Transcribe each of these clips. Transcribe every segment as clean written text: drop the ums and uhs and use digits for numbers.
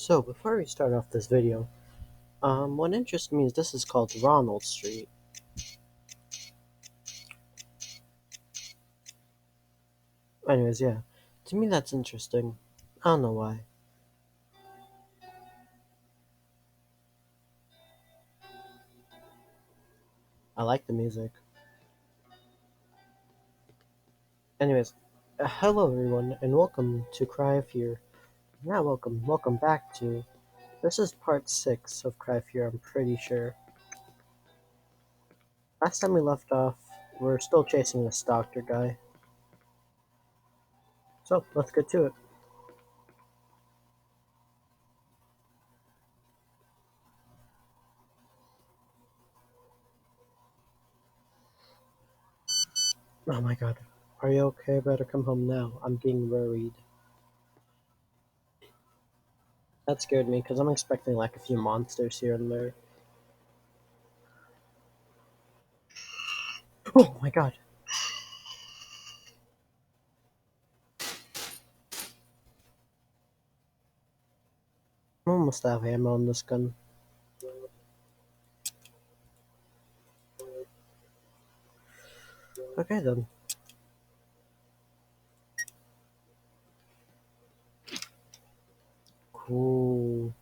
So before we start off this video, what interests me is this is called Ronald Street. Anyways, yeah, to me that's interesting. I don't know why. I like the music. Anyways, hello everyone and welcome to Cry of Fear. Not welcome back to. This is part 6 of Cry of Fear, I'm pretty sure. Last time we left off, we're still chasing this doctor guy. So, let's get to it. Oh my god. Are you okay? Better come home now. I'm getting worried. That scared me because I'm expecting like a few monsters here and there. Oh my god. I'm almost out of ammo on this gun. Okay then. Cool.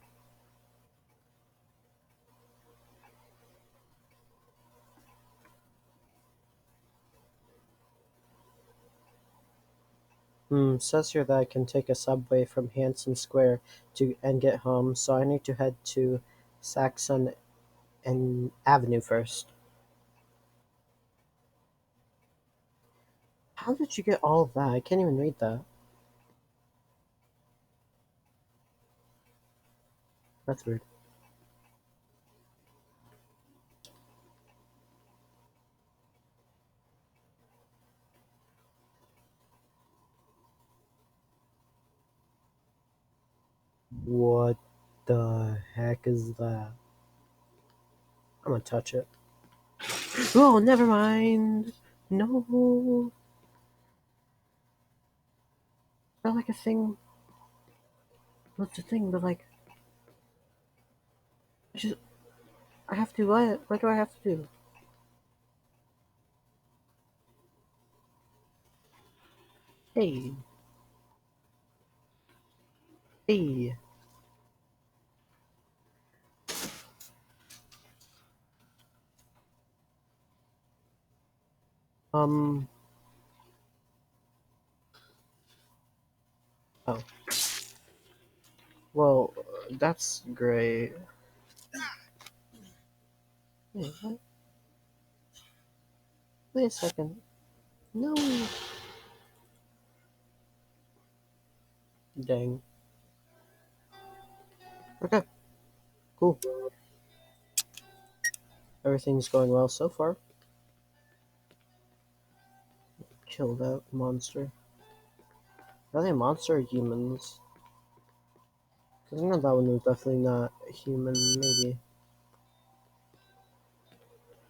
Says here that I can take a subway from Hanson Square to and get home, so I need to head to Saxon and Avenue first. How did you get all of that? I can't even read that. That's weird. What the heck is that? I'm gonna touch it. Oh, never mind. No. Not like a thing. What's the thing? But like, I just I have to what? What do I have to do? Hey, hey. Um. Oh. Well, that's great. Wait, what? Wait a second. No. Dang. Okay. Cool. Everything's going well so far. Kill that monster. Are they a monster or humans? Because I know that one was definitely not human. Maybe.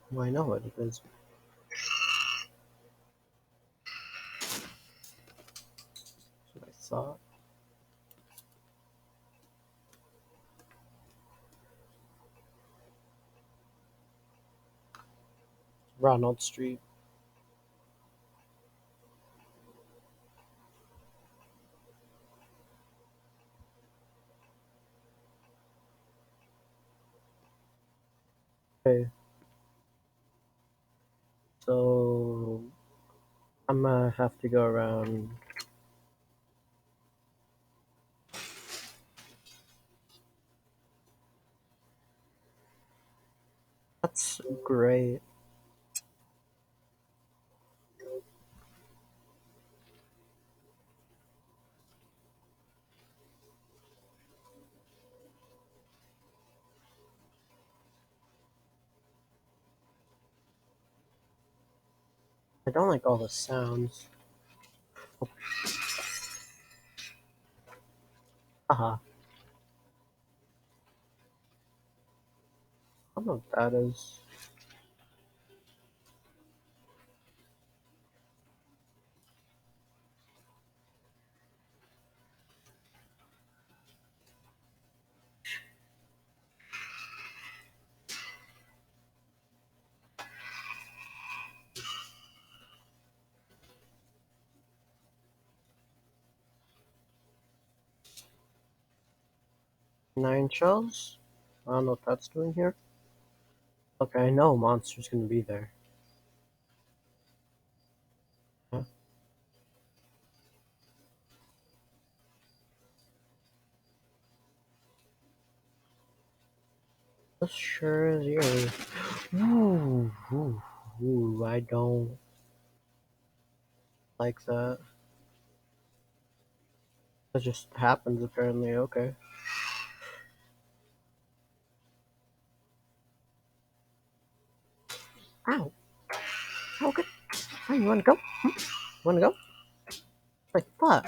Well, I know what it is. That's what I thought. Ronald Street. Okay. So I'm gonna have to go around. That's great. I don't like all the sounds. Haha. I don't know what that is. 9 shells? I don't know what that's doing here. Okay, I know a monster's gonna be there. Yeah, this sure is eerie. Ooh, I don't like that. That just happens apparently, okay. Ow! Okay. Hey, you wanna go? Wanna go? Like, fuck!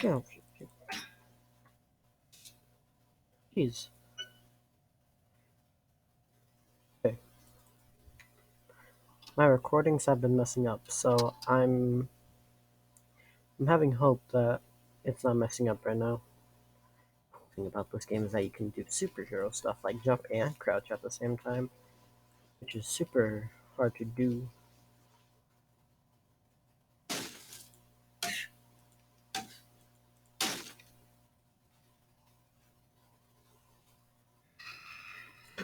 Get off. Jeez. Okay. My recordings have been messing up, so I'm having hope that it's not messing up right now. The thing about this game is that you can do superhero stuff like jump and crouch at the same time, which is super hard to do.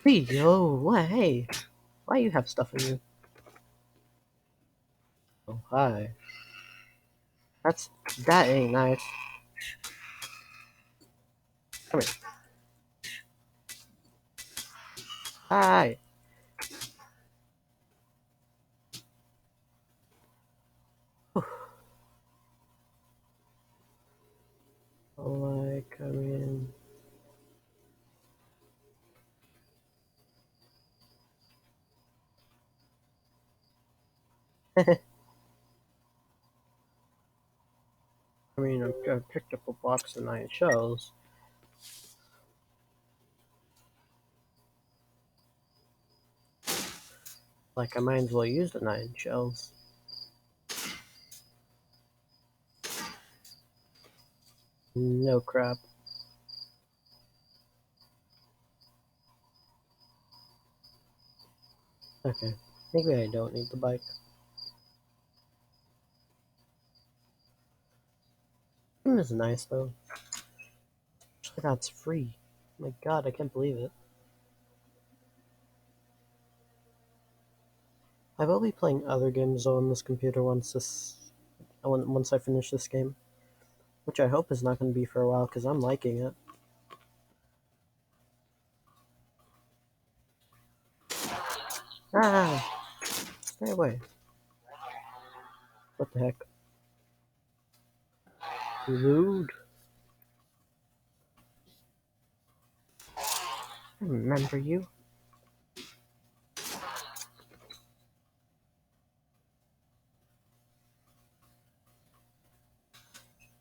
Hey, yo, what? Hey, why you have stuff in you? Oh, hi. That ain't nice. Come here. Hi. Like, I mean, I picked up a box of 9 shells. Like, I might as well use the 9 shells. No crap. Okay, maybe I don't need the bike. This is nice though. Actually, that's free. My God, I can't believe it. I will be playing other games on this computer once I finish this game, which I hope is not going to be for a while because I'm liking it. Ah, stay away. What the heck? Rude. I remember you.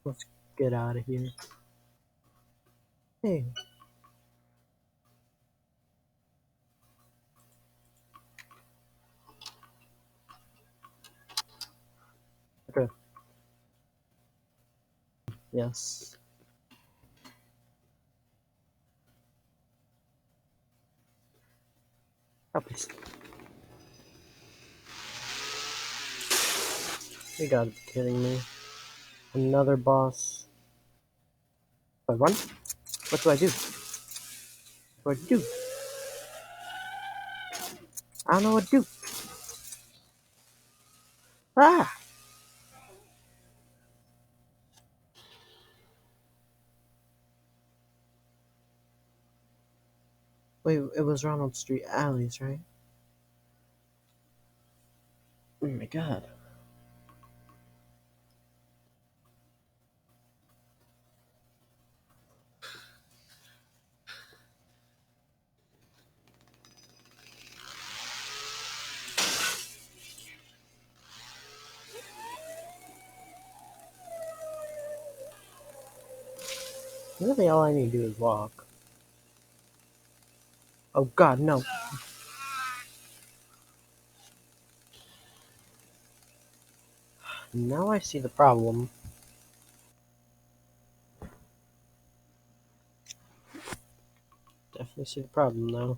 Let's get out of here. Hey, okay. Yes. Probably. You gotta be kidding me. Another boss. Do I run? What do I do? What do I do? I don't know what to do. Ah! Wait, it was Ronald Street Alleys, right? Oh my God. Really, all I need to do is walk. Oh God, no. Now I see the problem. Definitely see the problem now.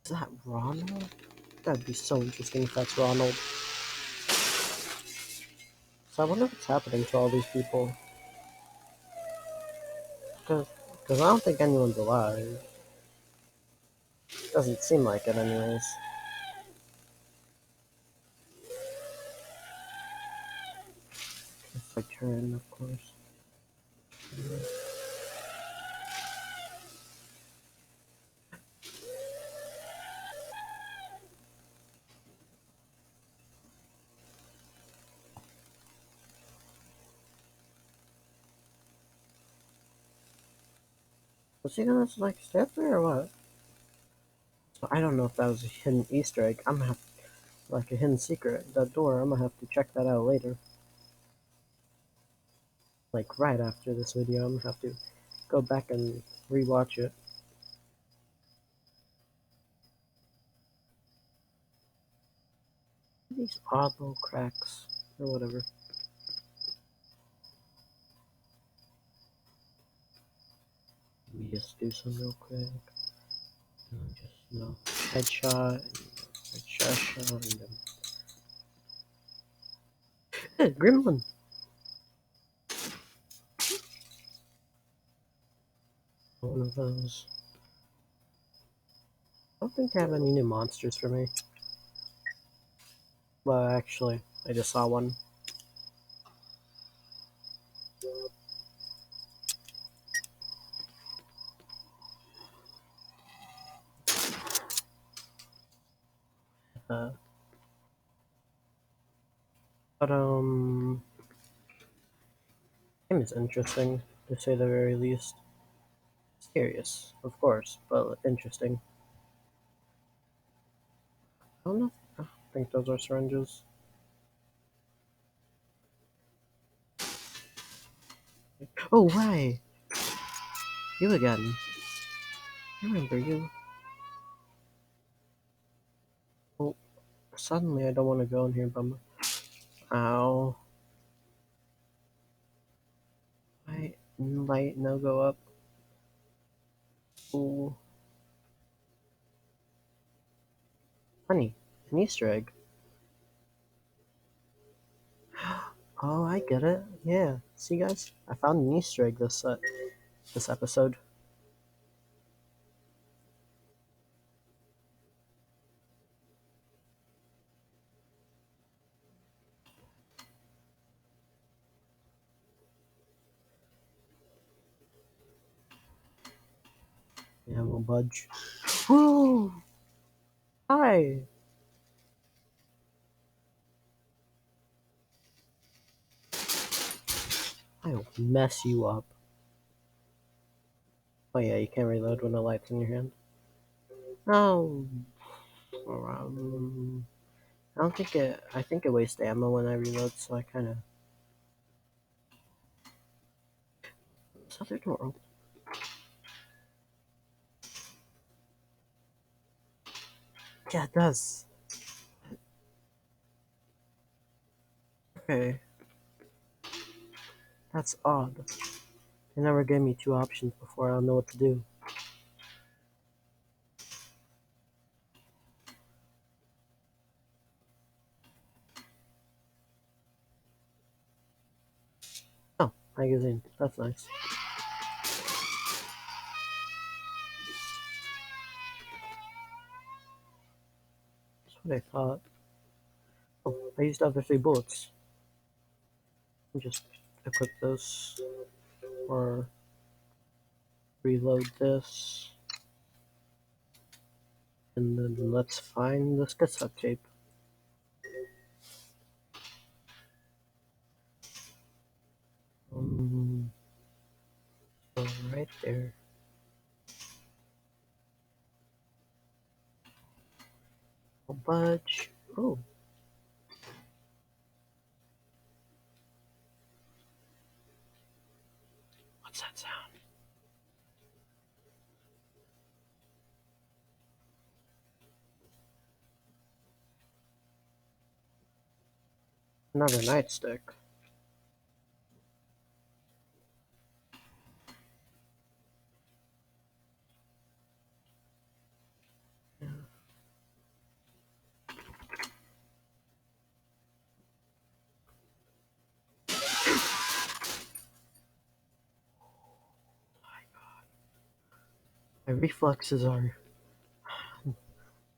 Is that Ronald? That'd be so interesting if that's Ronald. So I wonder what's happening to all these people. Because I don't think anyone's alive. Doesn't seem like it, anyways. If I turn, of course. Was he gonna like stay there or what? So I don't know if that was a hidden Easter egg. I'm gonna have like a hidden secret. That door. I'm gonna have to check that out later. Like right after this video, I'm gonna have to go back and rewatch it. These odd little cracks or whatever. Let me just do some real quick. Just headshot and headshot and then gremlin. One of those. I don't think they have any new monsters for me. Well, actually, I just saw one. Uh, but game is interesting to say the very least. Serious, of course, but interesting. I don't know. I don't think those are syringes. Oh, right! You again. I remember you. Oh, suddenly I don't want to go in here, but ow. Light, no go up. Ooh. Honey, an Easter egg. Oh, I get it. Yeah. See, guys? I found an Easter egg this episode. Yeah, we'll budge. Woo! Hi! I'll mess you up. Oh yeah, you can't reload when the light's in your hand. Oh, I don't think it. I think it wastes ammo when I reload, so I kind of. This other door open? Yeah, it does. Okay, that's odd. They never gave me two options before. I don't know what to do. Oh, magazine. That's nice. That's what I thought. Oh, I used the other three bullets. Just equip this or reload this. And then let's find this cassette tape. Um, right there. Oh, budge. Oh, what's that sound? Another nightstick. My reflexes are. My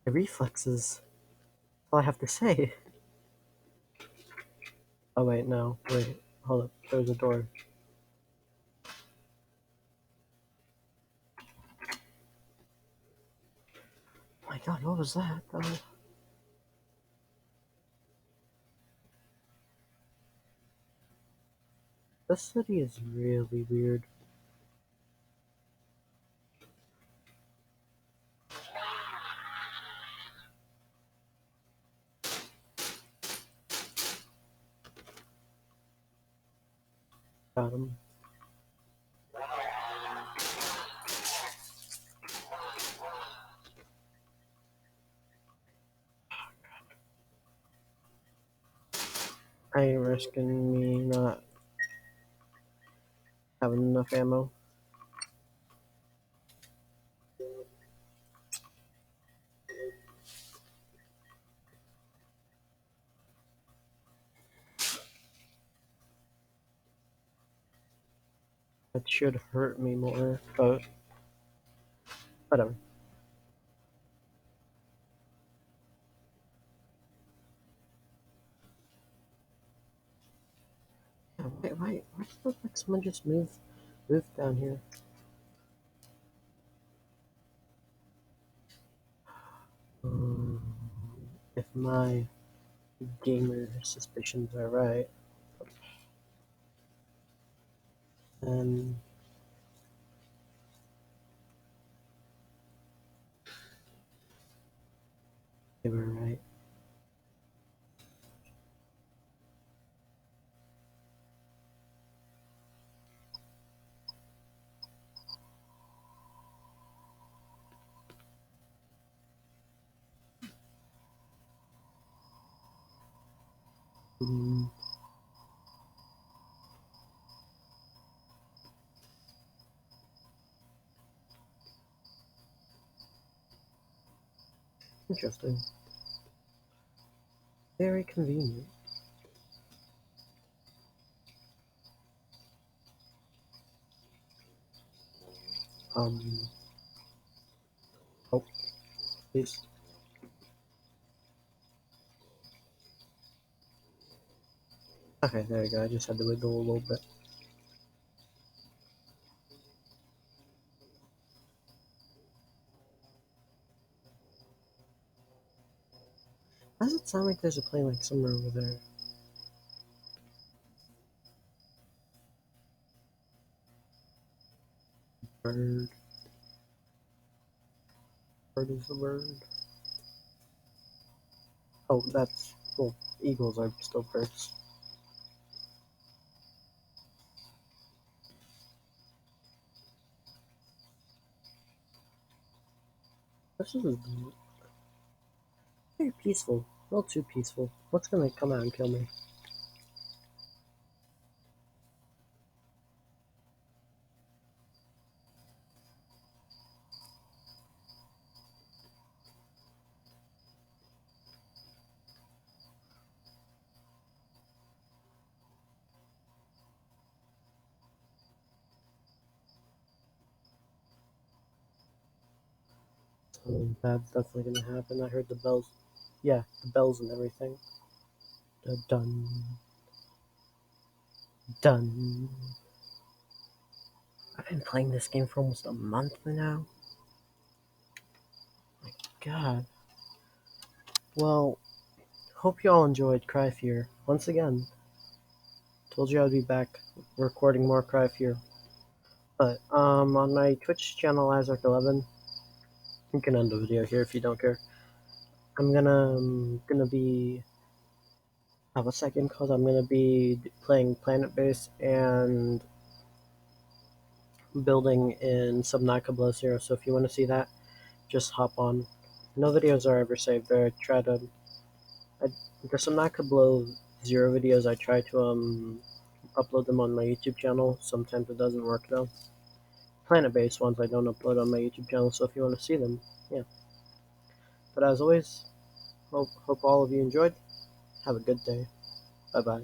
reflexes. That's all I have to say. Oh, wait, no. Wait. Hold up. There's a door. Oh my god, what was that? This city is really weird. Got him. I ain't risking me not having enough ammo. That should hurt me more, but whatever. Yeah, wait, why does it look like someone just moved down here? Um, if my gamer suspicions are right, then they were right. Hmm, interesting. Very convenient. Um, oh, please. Okay, there you go. I just had to wiggle a little bit. Why does it sound like there's a plane like somewhere over there? Bird. Bird is the word. Oh, that's well. Eagles are still birds. This is very peaceful. A little too peaceful. What's gonna come out and kill me? Something bad's definitely gonna happen. I heard the bells. Yeah, the bells and everything. Dun dun. I've been playing this game for almost a month now. My God. Well, hope you all enjoyed Cry Fear. Once again, told you I'd be back recording more Cry Fear. But on my Twitch channel, Isaac11, you can end the video here if you don't care. I'm gonna be have a second cause I'm gonna be playing Planet Base and building in Subnautica Below Zero. So if you want to see that, just hop on. No videos are ever saved there. I, the Subnautica Below Zero videos. I try to upload them on my YouTube channel. Sometimes it doesn't work though. Planet Base ones I don't upload on my YouTube channel. So if you want to see them, yeah. But as always, hope all of you enjoyed. Have a good day. Bye bye.